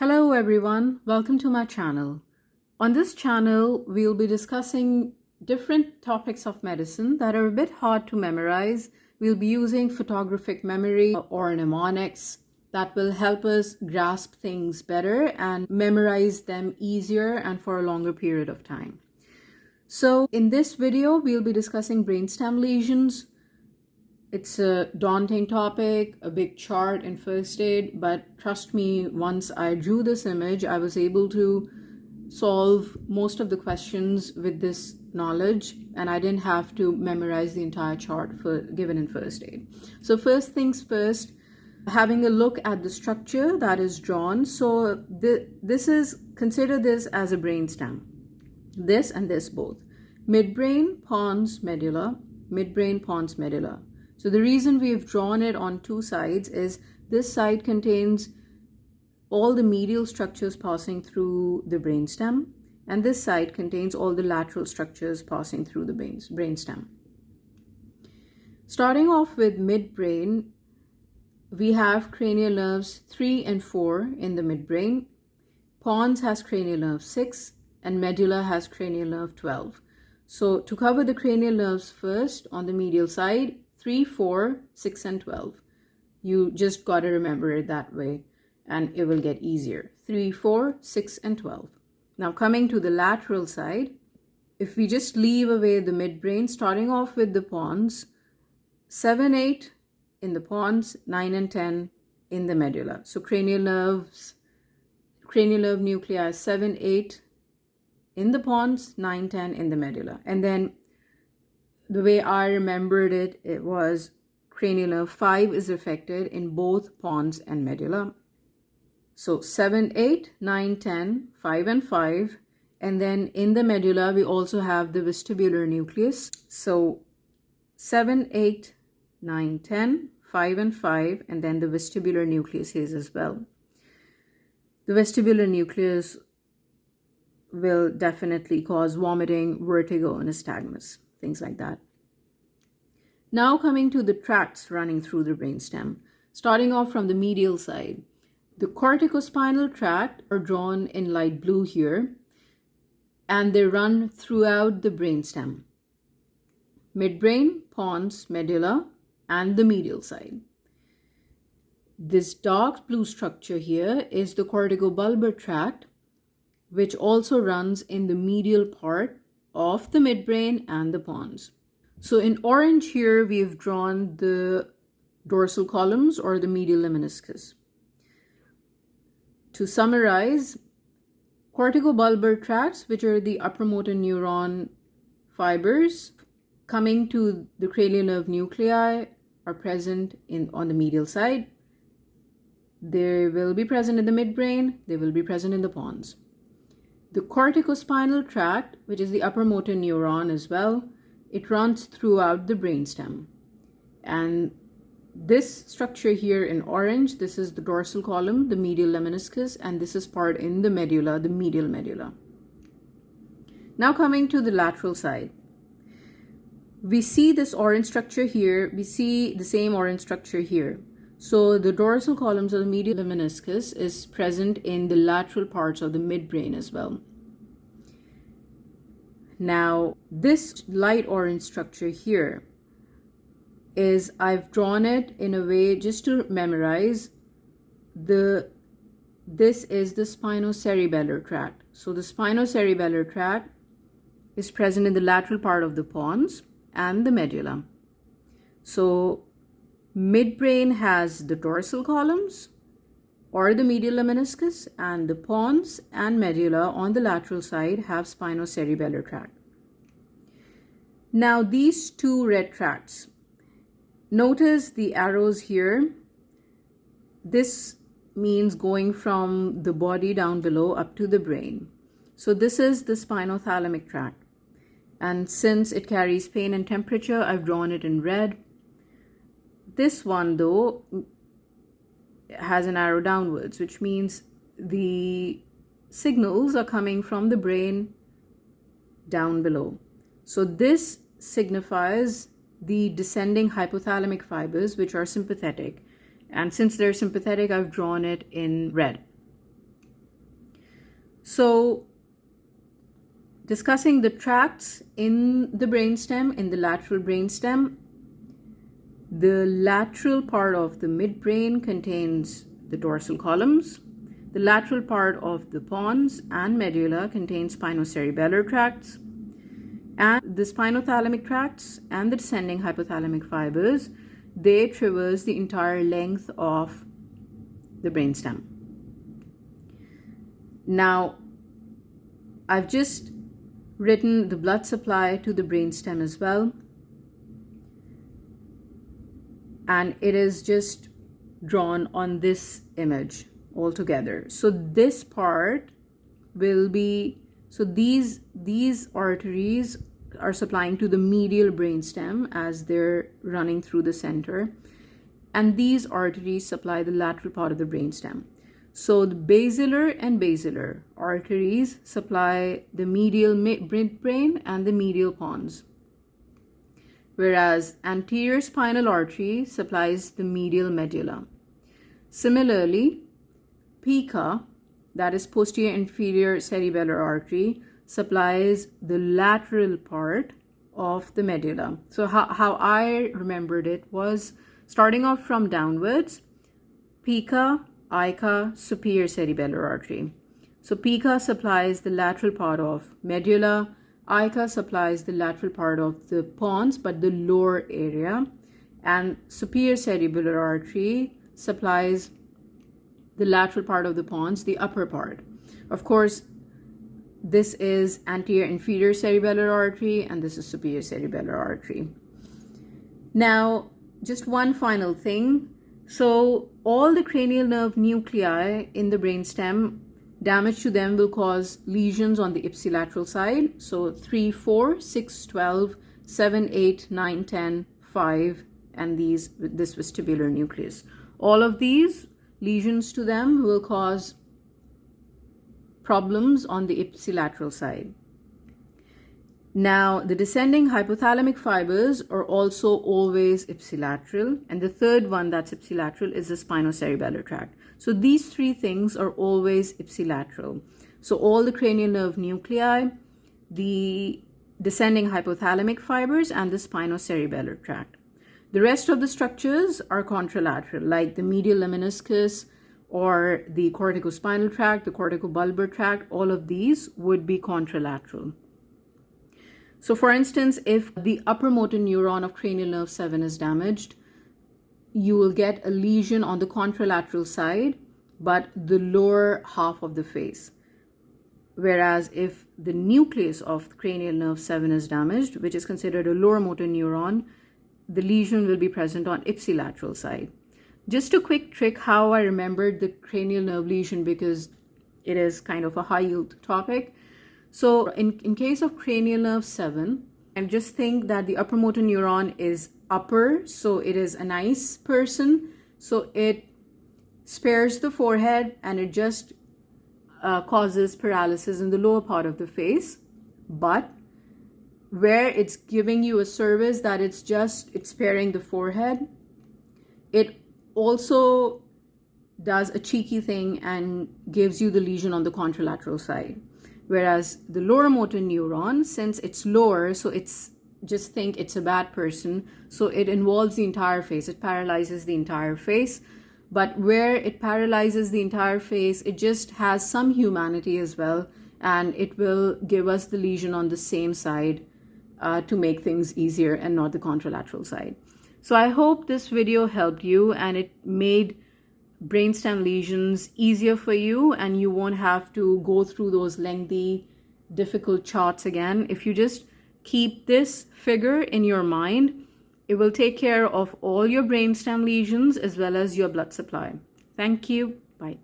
Hello everyone, welcome to my channel. On this channel, we'll be discussing different topics of medicine that are a bit hard to memorize. We'll be using photographic memory or mnemonics that will help us grasp things better and memorize them easier and for a longer period of time. So in this video, we'll be discussing brainstem lesions. It's a daunting topic, a big chart in first aid, but trust me, once I drew this image, I was able to solve most of the questions with this knowledge, and I didn't have to memorize the entire chart given in first aid. So first things first, having a look at the structure that is drawn. So consider this as a brainstem. This and this both. Midbrain, pons, medulla, midbrain, pons, medulla. So the reason we've drawn it on two sides is this side contains all the medial structures passing through the brainstem, and this side contains all the lateral structures passing through the brainstem. Starting off with midbrain, we have cranial nerves 3 and 4 in the midbrain. Pons has cranial nerve 6 and medulla has cranial nerve 12. So to cover the cranial nerves first on the medial side, 3, 4, 6, and 12. You just got to remember it that way and it will get easier. 3, 4, 6, and 12. Now coming to the lateral side, if we just leave away the midbrain, starting off with the pons, 7, 8 in the pons, 9 and 10 in the medulla. So cranial nerve nuclei 7, 8 in the pons, 9, 10 in the medulla. And then the way I remembered it, it was cranial nerve 5 is affected in both pons and medulla. So 7, 8, 9, 10, 5 and 5. And then in the medulla, we also have the vestibular nucleus. So 7, 8, 9, 10, 5 and 5, and then the vestibular nucleus is as well. The vestibular nucleus will definitely cause vomiting, vertigo, and nystagmus. Things like that. Now coming to the tracts running through the brainstem, starting off from the medial side. The corticospinal tract are drawn in light blue here, and they run throughout the brainstem. Midbrain, pons, medulla, and the medial side. This dark blue structure here is the corticobulbar tract, which also runs in the medial part of the midbrain and the pons. So in orange here, we've drawn the dorsal columns or the medial lemniscus. To summarize, corticobulbar tracts, which are the upper motor neuron fibers coming to the cranial nerve nuclei, are present on the medial side. They will be present in the midbrain, they will be present in the pons. The corticospinal tract, which is the upper motor neuron as well, it runs throughout the brainstem. And this structure here in orange, this is the dorsal column, the medial lemniscus, and this is part in the medulla, the medial medulla. Now coming to the lateral side. We see this orange structure here, we see the same orange structure here. So the dorsal columns of the medial lemniscus is present in the lateral parts of the midbrain as well. Now this light orange structure here is, I've drawn it in a way just to memorize, this is the spinocerebellar tract. So the spinocerebellar tract is present in the lateral part of the pons and the medulla. So midbrain has the dorsal columns or the medial lemniscus, and the pons and medulla on the lateral side have spinocerebellar tract. Now these two red tracts, notice the arrows here. This means going from the body down below up to the brain. So this is the spinothalamic tract. And since it carries pain and temperature, I've drawn it in red. This one though has an arrow downwards, which means the signals are coming from the brain down below. So this signifies the descending hypothalamic fibers, which are sympathetic. And since they're sympathetic, I've drawn it in red. So discussing the tracts in the brainstem, in the lateral brainstem, the lateral part of the midbrain contains the dorsal columns. The lateral part of the pons and medulla contains spinocerebellar tracts. And the spinothalamic tracts and the descending hypothalamic fibers, they traverse the entire length of the brainstem. Now, I've just written the blood supply to the brainstem as well, and it is just drawn on this image altogether. So this part will be, so these arteries are supplying to the medial brainstem as they're running through the center, and these arteries supply the lateral part of the brainstem. So the basilar and basilar arteries supply the medial midbrain and the medial pons, whereas anterior spinal artery supplies the medial medulla. Similarly, PICA, that is posterior inferior cerebellar artery, supplies the lateral part of the medulla. So how I remembered it was starting off from downwards, PICA, ICA, superior cerebellar artery. So PICA supplies the lateral part of medulla, ICA supplies the lateral part of the pons, but the lower area, and superior cerebellar artery supplies the lateral part of the pons, the upper part. Of course, this is anterior inferior cerebellar artery and this is superior cerebellar artery. Now, just one final thing. So all the cranial nerve nuclei in the brainstem, damage to them will cause lesions on the ipsilateral side. So 3, 4, 6, 12, 7, 8, 9, 10, 5, and this vestibular nucleus. All of these lesions to them will cause problems on the ipsilateral side. Now, the descending hypothalamic fibers are also always ipsilateral, and the third one that's ipsilateral is the spinocerebellar tract. So these three things are always ipsilateral. So all the cranial nerve nuclei, the descending hypothalamic fibers, and the spinocerebellar tract. The rest of the structures are contralateral, like the medial lemniscus or the corticospinal tract, the corticobulbar tract. All of these would be contralateral. So for instance, if the upper motor neuron of cranial nerve 7 is damaged, you will get a lesion on the contralateral side, but the lower half of the face. Whereas if the nucleus of cranial nerve 7 is damaged, which is considered a lower motor neuron, the lesion will be present on ipsilateral side. Just a quick trick how I remembered the cranial nerve lesion, because it is kind of a high yield topic. So in case of cranial nerve 7, and just think that the upper motor neuron is upper, so it is a nice person. So it spares the forehead and it just causes paralysis in the lower part of the face. But where it's giving you a service that it's sparing the forehead, it also does a cheeky thing and gives you the lesion on the contralateral side. Whereas the lower motor neuron, since it's lower, so it's just think it's a bad person, so it involves the entire face, it paralyzes the entire face. But where it paralyzes the entire face, it just has some humanity as well, and it will give us the lesion on the same side to make things easier and not the contralateral side. So I hope this video helped you and it made brainstem lesions easier for you, and you won't have to go through those lengthy, difficult charts again. If you just keep this figure in your mind, it will take care of all your brainstem lesions as well as your blood supply. Thank you. Bye.